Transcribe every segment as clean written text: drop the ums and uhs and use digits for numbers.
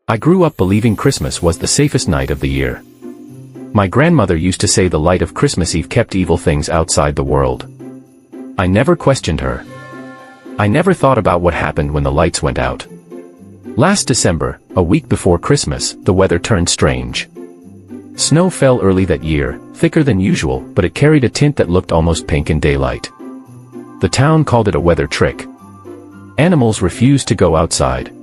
I grew up believing Christmas was the safest night of the year. My grandmother used to say the light of Christmas Eve kept evil things outside the world. I never questioned her. I never thought about what happened when the lights went out. Last December, a week before Christmas, the weather turned strange. Snow fell early that year, thicker than usual, but it carried a tint that looked almost pink in daylight. The town called it a weather trick. Animals refused to go outside.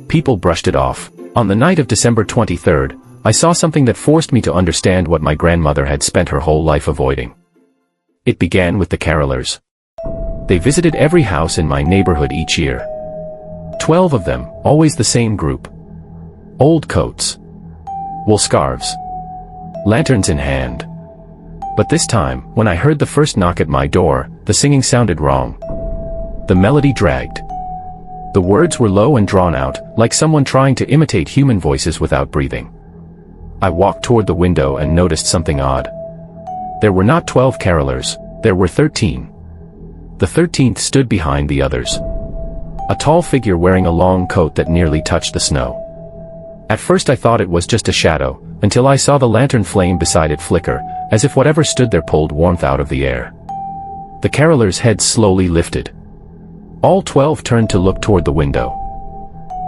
People brushed it off. On the night of December 23rd, I saw something that forced me to understand what my grandmother had spent her whole life avoiding. It began with the carolers. They visited every house in my neighborhood each year. 12 of them, always the same group. Old coats. Wool scarves. Lanterns in hand. But this time, when I heard the first knock at my door, the singing sounded wrong. The melody dragged. The words were low and drawn out, like someone trying to imitate human voices without breathing. I walked toward the window and noticed something odd. There were not 12 carolers, there were 13. The 13th stood behind the others. A tall figure wearing a long coat that nearly touched the snow. At first I thought it was just a shadow, until I saw the lantern flame beside it flicker, as if whatever stood there pulled warmth out of the air. The carolers' heads slowly lifted. All 12 turned to look toward the window.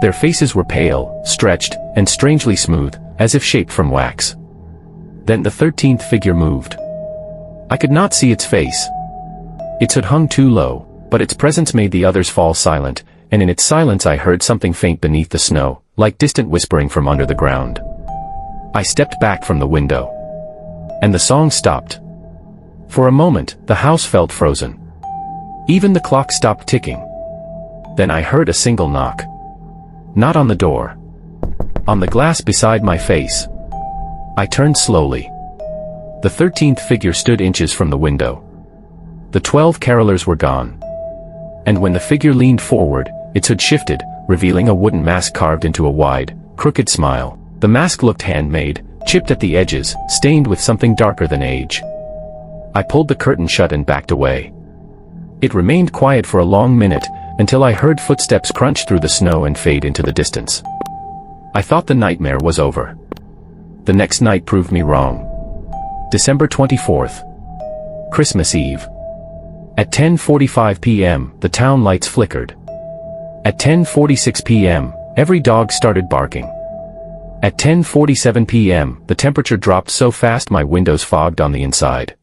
Their faces were pale, stretched, and strangely smooth, as if shaped from wax. Then the 13th figure moved. I could not see its face. Its hood hung too low, but its presence made the others fall silent, and in its silence I heard something faint beneath the snow, like distant whispering from under the ground. I stepped back from the window. And the song stopped. For a moment, the house felt frozen. Even the clock stopped ticking. Then I heard a single knock. Not on the door. On the glass beside my face. I turned slowly. The 13th figure stood inches from the window. The 12 carolers were gone. And when the figure leaned forward, its hood shifted, revealing a wooden mask carved into a wide, crooked smile. The mask looked handmade, chipped at the edges, stained with something darker than age. I pulled the curtain shut and backed away. It remained quiet for a long minute, until I heard footsteps crunch through the snow and fade into the distance. I thought the nightmare was over. The next night proved me wrong. December 24th. Christmas Eve. At 10:45 p.m., the town lights flickered. At 10:46 p.m., every dog started barking. At 10:47 p.m., the temperature dropped so fast my windows fogged on the inside.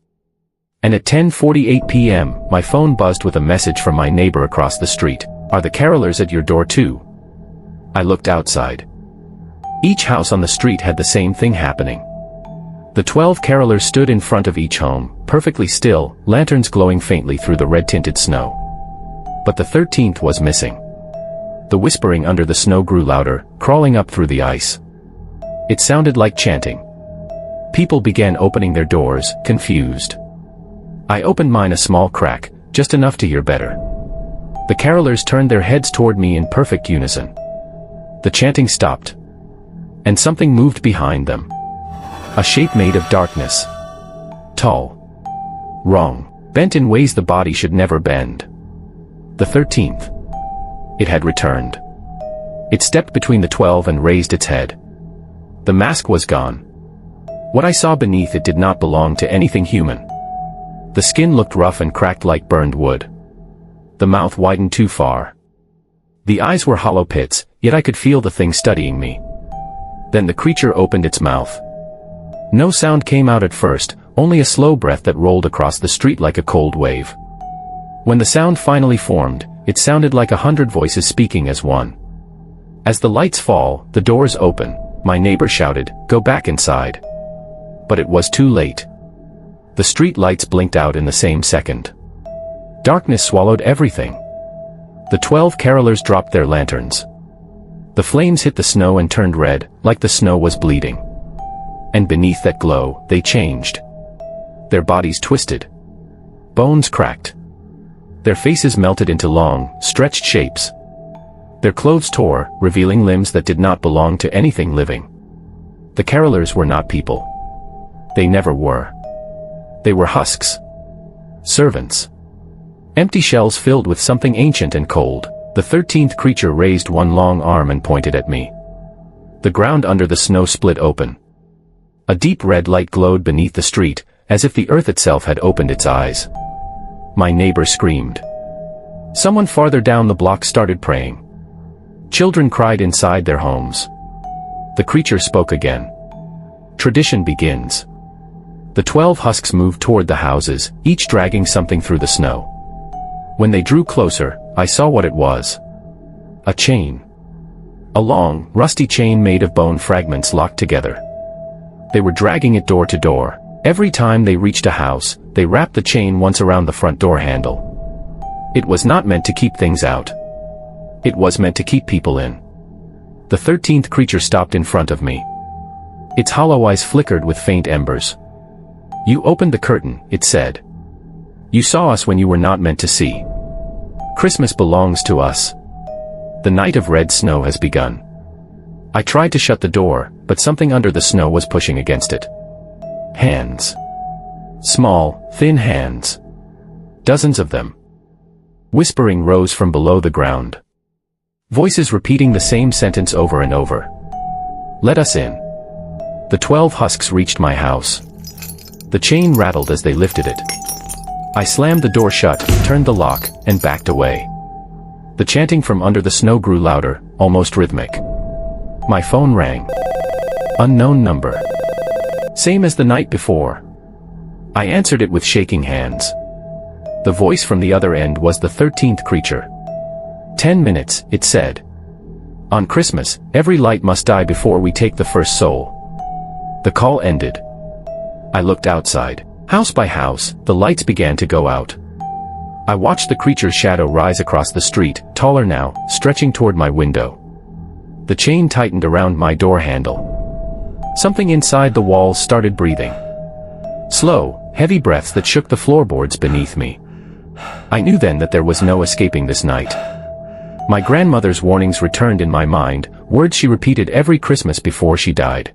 And at 10:48 p.m., my phone buzzed with a message from my neighbor across the street. "Are the carolers at your door too?" I looked outside. Each house on the street had the same thing happening. The 12 carolers stood in front of each home, perfectly still, lanterns glowing faintly through the red-tinted snow. But the 13th was missing. The whispering under the snow grew louder, crawling up through the ice. It sounded like chanting. People began opening their doors, confused. I opened mine a small crack, just enough to hear better. The carolers turned their heads toward me in perfect unison. The chanting stopped. And something moved behind them. A shape made of darkness. Tall. Wrong. Bent in ways the body should never bend. The 13th. It had returned. It stepped between the 12 and raised its head. The mask was gone. What I saw beneath it did not belong to anything human. The skin looked rough and cracked like burned wood. The mouth widened too far. The eyes were hollow pits, yet I could feel the thing studying me. Then the creature opened its mouth. No sound came out at first, only a slow breath that rolled across the street like a cold wave. When the sound finally formed, it sounded like 100 voices speaking as one. As the lights fall, the doors open. My neighbor shouted, "Go back inside." But it was too late. The street lights blinked out in the same second. Darkness swallowed everything. The 12 carolers dropped their lanterns. The flames hit the snow and turned red, like the snow was bleeding. And beneath that glow, they changed. Their bodies twisted. Bones cracked. Their faces melted into long, stretched shapes. Their clothes tore, revealing limbs that did not belong to anything living. The carolers were not people. They never were. They were husks. Servants. Empty shells filled with something ancient and cold. The 13th creature raised one long arm and pointed at me. The ground under the snow split open. A deep red light glowed beneath the street, as if the earth itself had opened its eyes. My neighbor screamed. Someone farther down the block started praying. Children cried inside their homes. The creature spoke again. Tradition begins. The 12 husks moved toward the houses, each dragging something through the snow. When they drew closer, I saw what it was. A chain. A long, rusty chain made of bone fragments locked together. They were dragging it door to door. Every time they reached a house, they wrapped the chain once around the front door handle. It was not meant to keep things out. It was meant to keep people in. The 13th creature stopped in front of me. Its hollow eyes flickered with faint embers. "You opened the curtain," it said. "You saw us when you were not meant to see. Christmas belongs to us. The night of red snow has begun." I tried to shut the door, but something under the snow was pushing against it. Hands. Small, thin hands. Dozens of them. Whispering rose from below the ground. Voices repeating the same sentence over and over. "Let us in." The 12 husks reached my house. The chain rattled as they lifted it. I slammed the door shut, turned the lock, and backed away. The chanting from under the snow grew louder, almost rhythmic. My phone rang. Unknown number. Same as the night before. I answered it with shaking hands. The voice from the other end was the 13th creature. 10 minutes, it said. On Christmas, every light must die before we take the first soul. The call ended. I looked outside. House by house, the lights began to go out. I watched the creature's shadow rise across the street, taller now, stretching toward my window. The chain tightened around my door handle. Something inside the walls started breathing. Slow, heavy breaths that shook the floorboards beneath me. I knew then that there was no escaping this night. My grandmother's warnings returned in my mind, words she repeated every Christmas before she died.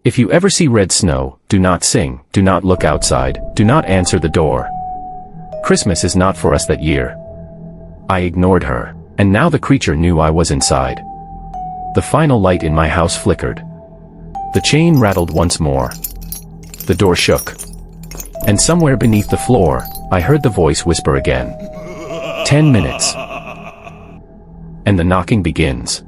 If you ever see red snow, do not sing, do not look outside, do not answer the door. Christmas is not for us that year. I ignored her, and now the creature knew I was inside. The final light in my house flickered. The chain rattled once more. The door shook. And somewhere beneath the floor, I heard the voice whisper again. 10 minutes. And the knocking begins.